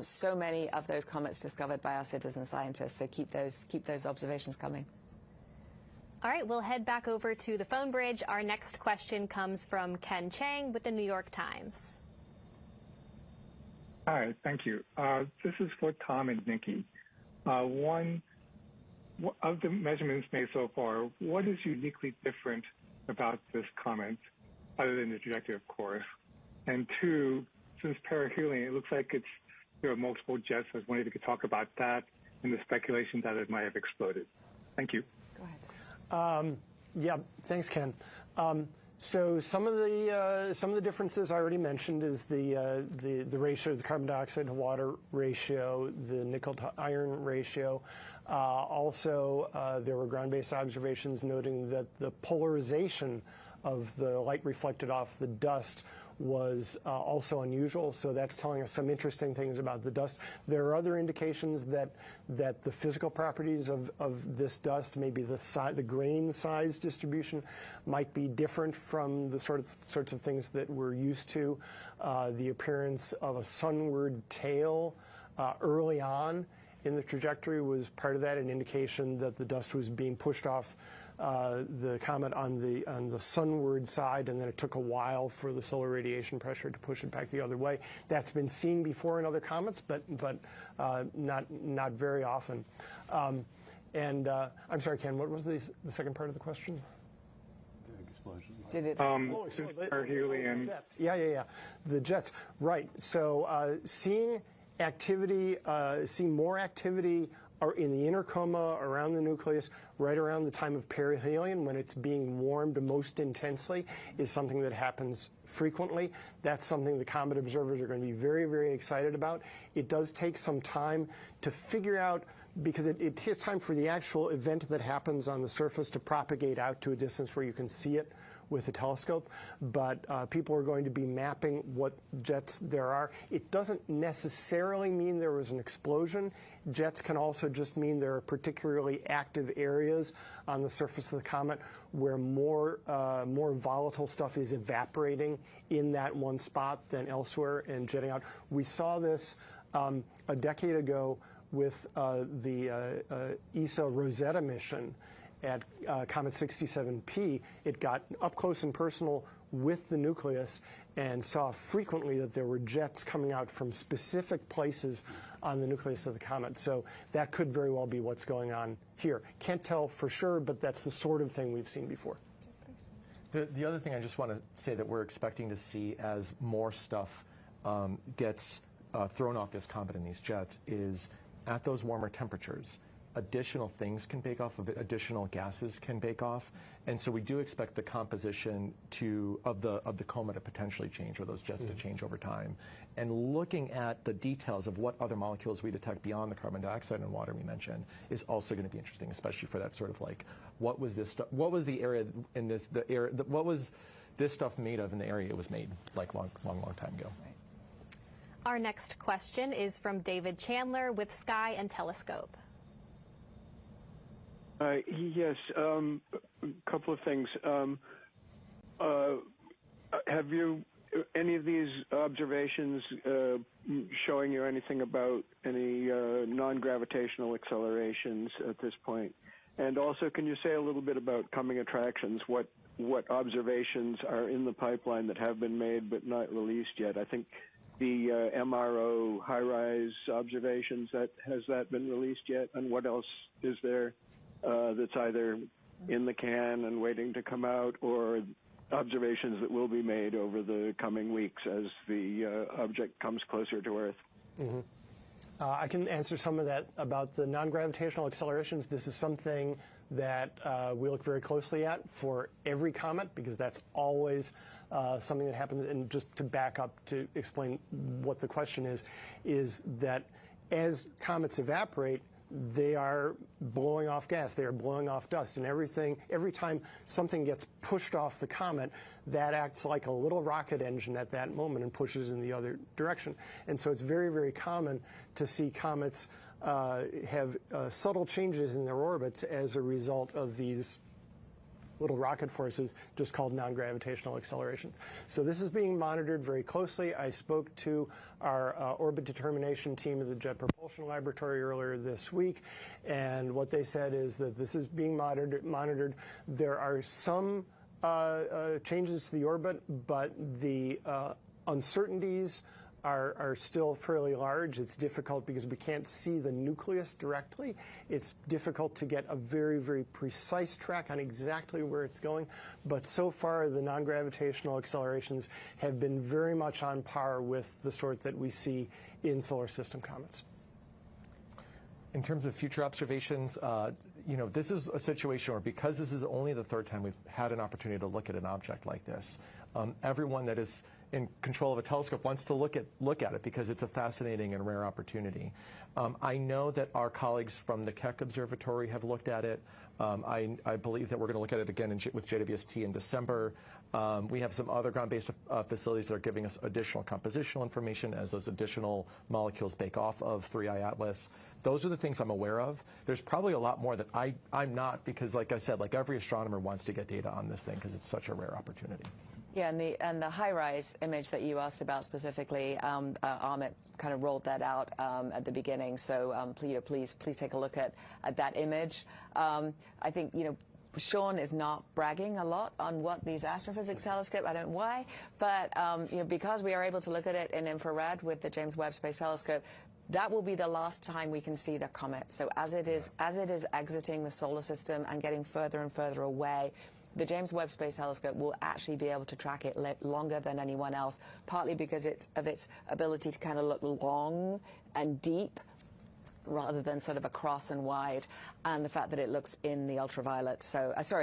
So many of those comets discovered by our citizen scientists. So keep those observations coming. All right, we'll head back over to the phone bridge. Our next question comes from Ken Chang with the New York Times. Hi, thank you. This is for Tom and Nikki. One of the measurements made so far, what is uniquely different about this comet, other than the trajectory, of course? And two, since perihelion, it looks like there are multiple jets. I was wondering if you could talk about that and the speculation that it might have exploded. Thank you. Go ahead. Yeah, thanks, Ken. So some of the differences I already mentioned is the ratio, the carbon dioxide to water ratio, the nickel to iron ratio. Also, there were ground-based observations noting that the polarization of the light reflected off the dust was also unusual, so that's telling us some interesting things about the dust. There are other indications that the physical properties of this dust, maybe the grain size distribution, might be different from the sorts of things that we're used to. The appearance of a sunward tail early on in the trajectory was part of that, an indication that the dust was being pushed off the comet on the sunward side, and then it took a while for the solar radiation pressure to push it back the other way. That's been seen before in other comets, but not very often. I'm sorry, Ken, what was the second part of the question? The explosion. Did it? Perihelion. Jets. Yeah. The jets. Right. So seeing more activity are in the inner coma around the nucleus right around the time of perihelion, when it's being warmed most intensely, is something that happens frequently. That's something the comet observers are going to be very, very excited about. It does take some time to figure out, because it takes time for the actual event that happens on the surface to propagate out to a distance where you can see it with a telescope, but people are going to be mapping what jets there are. It doesn't necessarily mean there was an explosion. Jets can also just mean there are particularly active areas on the surface of the comet where more volatile stuff is evaporating in that one spot than elsewhere and jetting out. We saw this a decade ago with the ESA Rosetta mission at Comet 67P. It got up close and personal with the nucleus and saw frequently that there were jets coming out from specific places on the nucleus of the comet. So that could very well be what's going on here. Can't tell for sure, but that's the sort of thing we've seen before. The other thing I just want to say that we're expecting to see as more stuff gets thrown off this comet in these jets is at those warmer temperatures, additional things can bake off of it, additional gases can bake off, and so we do expect the composition of the coma to potentially change, or those jets to change over time. And looking at the details of what other molecules we detect beyond the carbon dioxide and water we mentioned is also going to be interesting, especially for that sort of like, what was the area in this, what was this stuff made of in the area it was made, like long time ago. Right. Our next question is from David Chandler with Sky and Telescope. Yes, a couple of things. Have you any of these observations showing you anything about any non-gravitational accelerations at this point? And also, can you say a little bit about coming attractions? What observations are in the pipeline that have been made but not released yet? I think the MRO high-rise observations, has that been released yet? And what else is there that's either in the can and waiting to come out, or observations that will be made over the coming weeks as the object comes closer to Earth? Mm-hmm. I can answer some of that about the non-gravitational accelerations. This is something that we look very closely at for every comet, because that's always something that happens. And just to back up to explain what the question is that as comets evaporate, they are blowing off gas, they are blowing off dust, and every time something gets pushed off the comet, that acts like a little rocket engine at that moment and pushes in the other direction. And so it's very, very common to see comets have subtle changes in their orbits as a result of these little rocket forces, just called non-gravitational accelerations. So this is being monitored very closely. I spoke to our orbit determination team at the Jet Propulsion Laboratory earlier this week, and what they said is that this is being monitored. There are some changes to the orbit, but the uncertainties are still fairly large. It's difficult because we can't see the nucleus directly. It's difficult to get a very, very precise track on exactly where it's going. But so far, the non-gravitational accelerations have been very much on par with the sort that we see in solar system comets. In terms of future observations, this is a situation where, because this is only the third time we've had an opportunity to look at an object like this, everyone that is in control of a telescope wants to look at it because it's a fascinating and rare opportunity. I know that our colleagues from the Keck Observatory have looked at it. I believe that we're going to look at it again with JWST in December. We have some other ground-based facilities that are giving us additional compositional information as those additional molecules bake off of 3I Atlas. Those are the things I'm aware of. There's probably a lot more that I'm not, because, like I said, like every astronomer wants to get data on this thing because it's such a rare opportunity. Yeah, and the high-rise image that you asked about specifically, Amit kind of rolled that out at the beginning. So please take a look at that image. I think Sean is not bragging a lot on what these astrophysics telescope. I don't know why, but because we are able to look at it in infrared with the James Webb Space Telescope, that will be the last time we can see the comet. So as it is exiting the solar system and getting further and further away, the James Webb Space Telescope will actually be able to track it longer than anyone else, partly because of its ability to kind of look long and deep rather than sort of across and wide, and the fact that it looks in the ultraviolet,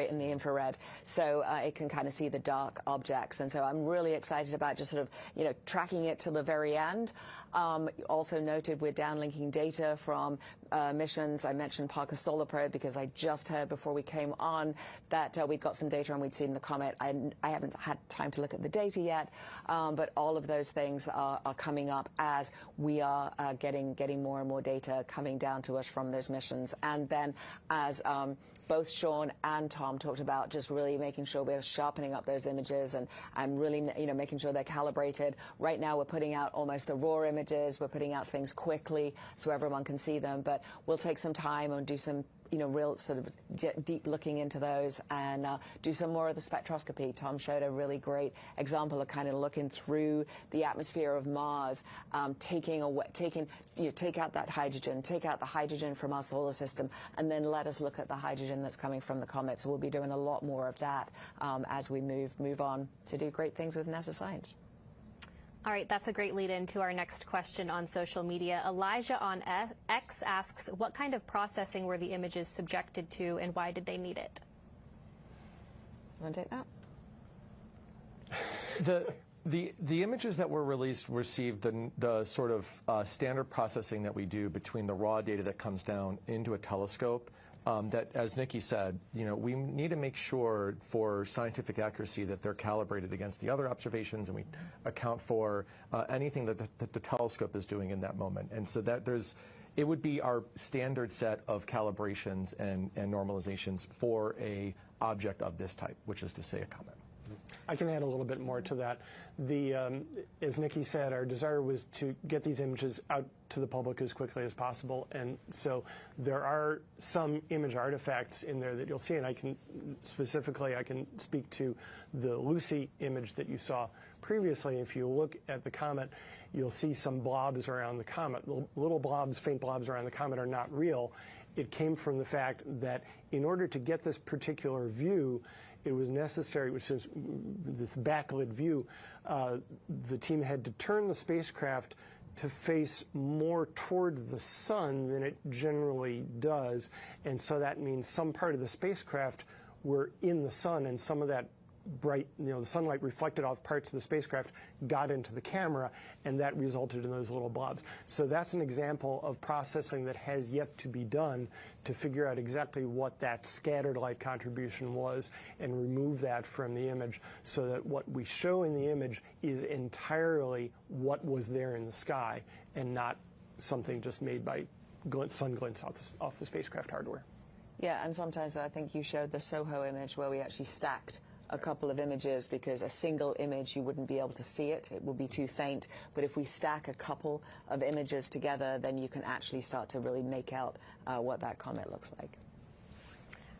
in the infrared, so it can kind of see the dark objects. And so I'm really excited about just sort of, tracking it to the very end. Also noted we're downlinking data from missions. I mentioned Parker Solar Probe because I just heard before we came on that we'd got some data and we'd seen the comet. I haven't had time to look at the data yet, but all of those things are coming up as we are getting more and more data coming down to us from those missions. And then as both Sean and Tom talked about, just really making sure we're sharpening up those images and really making sure they're calibrated. Right now we're putting out almost the raw images. We're putting out things quickly so everyone can see them, but we'll take some time and do some real sort of deep looking into those and do some more of the spectroscopy. Tom showed a really great example of kind of looking through the atmosphere of Mars, take out that hydrogen, take out the hydrogen from our solar system, and then let us look at the hydrogen that's coming from the comet. So we'll be doing a lot more of that as we move on to do great things with NASA science. All right, that's a great lead into our next question on social media. Elijah on X asks, what kind of processing were the images subjected to and why did they need it? You want to take that? The images that were released received the sort of standard processing that we do between the raw data that comes down into a telescope. That, as Nikki said, we need to make sure for scientific accuracy that they're calibrated against the other observations, and we account for anything that the telescope is doing in that moment. And so that it would be our standard set of calibrations and normalizations for a object of this type, which is to say a comet. I can add a little bit more to that. As Nikki said, our desire was to get these images out to the public as quickly as possible, and so there are some image artifacts in there that you'll see, and I can speak to the Lucy image that you saw previously. If you look at the comet, you'll see some blobs around the comet. Little blobs, faint blobs around the comet are not real. It came from the fact that in order to get this particular view, it was necessary, which is this backlit view, the team had to turn the spacecraft to face more toward the sun than it generally does. And so that means some part of the spacecraft were in the sun, and some of that bright, the sunlight reflected off parts of the spacecraft got into the camera, and that resulted in those little blobs. So that's an example of processing that has yet to be done to figure out exactly what that scattered light contribution was and remove that from the image so that what we show in the image is entirely what was there in the sky and not something just made by sun glints off the spacecraft hardware. Yeah, and sometimes I think you showed the SOHO image where we actually stacked a couple of images, because a single image you wouldn't be able to see it. It would be too faint. But if we stack a couple of images together, then you can actually start to really make out what that comet looks like.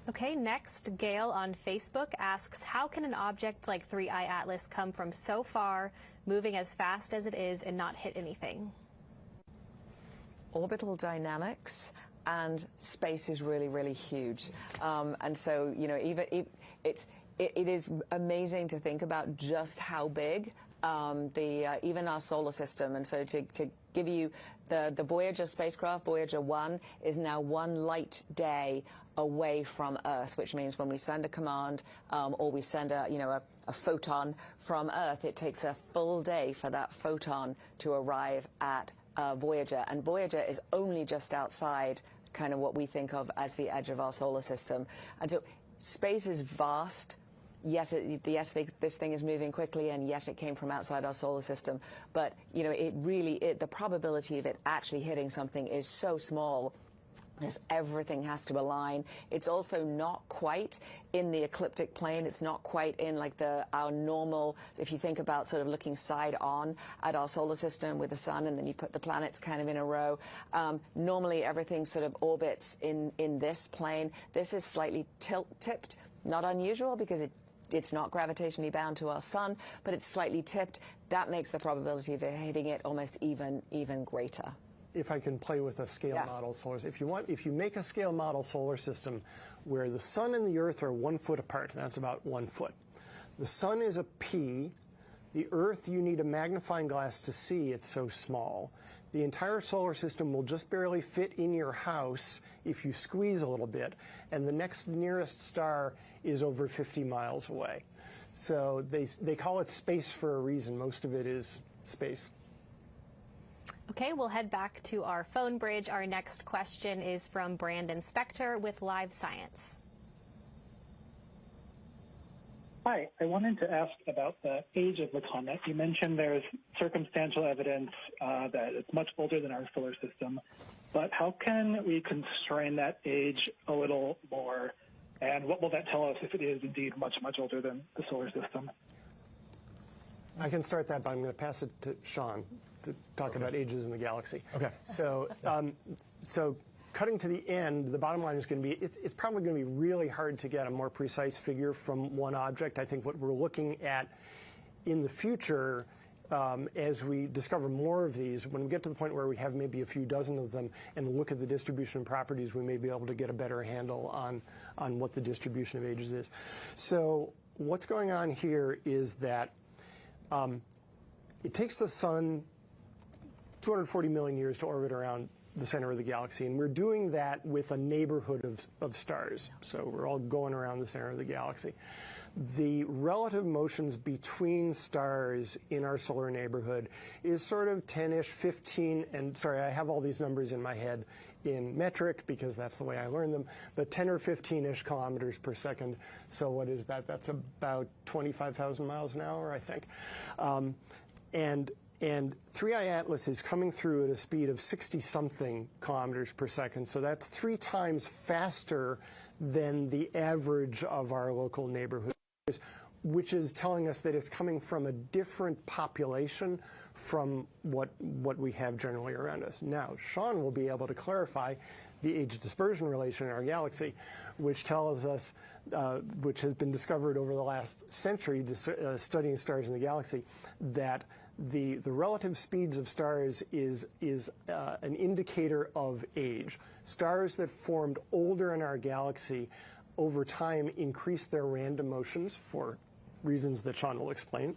Okay, next, Gail on Facebook asks, how can an object like 3I Atlas come from so far, moving as fast as it is, and not hit anything? Orbital dynamics, and space is really, really huge. And so, it is amazing to think about just how big even our solar system. And so to give you the Voyager spacecraft, Voyager 1, is now 1 light day away from Earth, which means when we send a command or we send a photon from Earth, it takes a full day for that photon to arrive at Voyager. And Voyager is only just outside kind of what we think of as the edge of our solar system. And so space is vast. Yes, this thing is moving quickly, and yes, it came from outside our solar system. But the probability of it actually hitting something is so small, because everything has to align. It's also not quite in the ecliptic plane. It's not quite in like our normal. If you think about sort of looking side on at our solar system with the sun, and then you put the planets kind of in a row. Normally, everything sort of orbits in this plane. This is slightly tipped. Not unusual, because it's not gravitationally bound to our sun, but it's slightly tipped. That makes the probability of it hitting it almost even greater. If I can play with a scale model solar, if you make a scale model solar system where the sun and the Earth are 1 foot apart, that's about 1 foot. The sun is a P. The Earth, you need a magnifying glass to see, it's so small. The entire solar system will just barely fit in your house if you squeeze a little bit, and the next nearest star is over 50 miles away. So they call it space for a reason. Most of it is space. Okay, we'll head back to our phone bridge. Our next question is from Brandon Spector with Live Science. Hi, I wanted to ask about the age of the comet. You mentioned there's circumstantial evidence that it's much older than our solar system, but how can we constrain that age a little more, and what will that tell us if it is indeed much, much older than the solar system? I can start that, but I'm going to pass it to Sean to talk about ages in the galaxy. Okay. So cutting to the end, the bottom line is going to be, it's probably going to be really hard to get a more precise figure from one object. I think what we're looking at in the future, as we discover more of these, when we get to the point where we have maybe a few dozen of them and look at the distribution properties, we may be able to get a better handle on what the distribution of ages is. So what's going on here is that it takes the sun 240 million years to orbit around the center of the galaxy, and we're doing that with a neighborhood of stars. So we're all going around the center of the galaxy. The relative motions between stars in our solar neighborhood is sort of 10-ish, 15, and sorry, I have all these numbers in my head in metric because that's the way I learned them, but 10 or 15-ish kilometers per second. So what is that? That's about 25,000 miles an hour, I think. And 3I Atlas is coming through at a speed of 60-something kilometers per second. So that's 3 times faster than the average of our local neighborhood, which is telling us that it's coming from a different population from what we have generally around us. Now, Sean will be able to clarify the age dispersion relation in our galaxy, which tells us, which has been discovered over the last century studying stars in the galaxy, that the relative speeds of stars is an indicator of age. Stars that formed older in our galaxy over time increase their random motions for reasons that Sean will explain.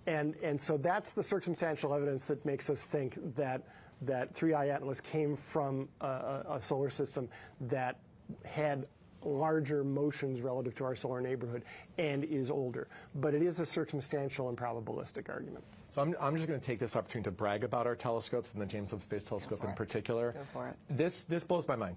And so that's the circumstantial evidence that makes us think that 3I Atlas came from a solar system that had larger motions relative to our solar neighborhood and is older. But it is a circumstantial and probabilistic argument. So I'm just going to take this opportunity to brag about our telescopes and the James Webb Space Telescope in particular. Go for it. This blows my mind.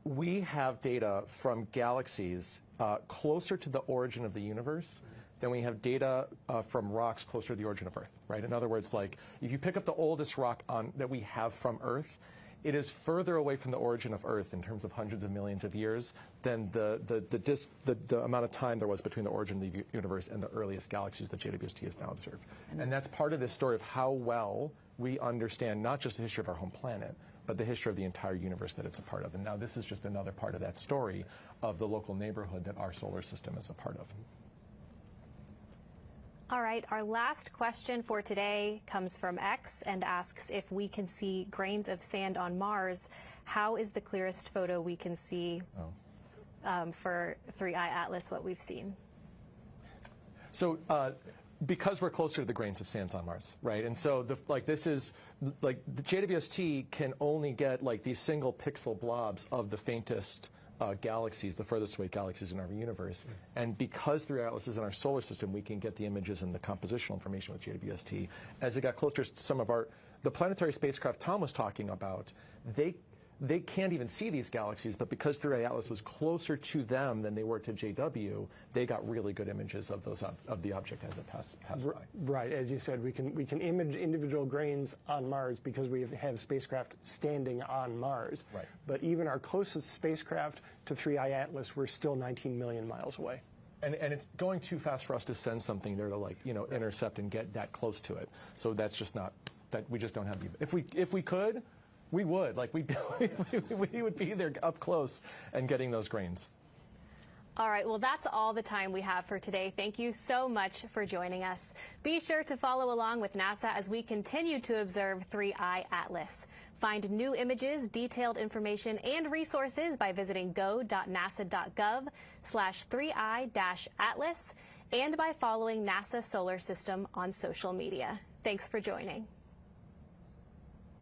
We have data from galaxies closer to the origin of the universe than we have data from rocks closer to the origin of Earth, right? In other words, like if you pick up the oldest rock that we have from Earth, it is further away from the origin of Earth in terms of hundreds of millions of years than the amount of time there was between the origin of the universe and the earliest galaxies that JWST has now observed. And that's part of this story of how well we understand not just the history of our home planet, but the history of the entire universe that it's a part of. And now this is just another part of that story of the local neighborhood that our solar system is a part of. All right, our last question for today comes from X and asks if we can see grains of sand on Mars. How is the clearest photo we can see for 3I Atlas what we've seen? So because we're closer to the grains of sands on Mars, right? And so the JWST can only get like these single pixel blobs of the faintest galaxies, the furthest away galaxies in our universe. And because 3I Atlas is in our solar system, we can get the images and the compositional information with JWST. As it got closer to some of the planetary spacecraft Tom was talking about, they can't even see these galaxies, but because 3I Atlas was closer to them than they were to JW, they got really good images of the object as it passed by. Right, as you said, we can image individual grains on Mars because we have spacecraft standing on Mars. Right. But even our closest spacecraft to 3I Atlas, we're still 19 million miles away. And it's going too fast for us to send something there to intercept and get that close to it. So that's just not that we just don't have the. If we could. We would. We would be there up close and getting those grains. All right, well, that's all the time we have for today. Thank you so much for joining us. Be sure to follow along with NASA as we continue to observe 3I Atlas. Find new images, detailed information, and resources by visiting go.nasa.gov/3I-Atlas and by following NASA Solar System on social media. Thanks for joining.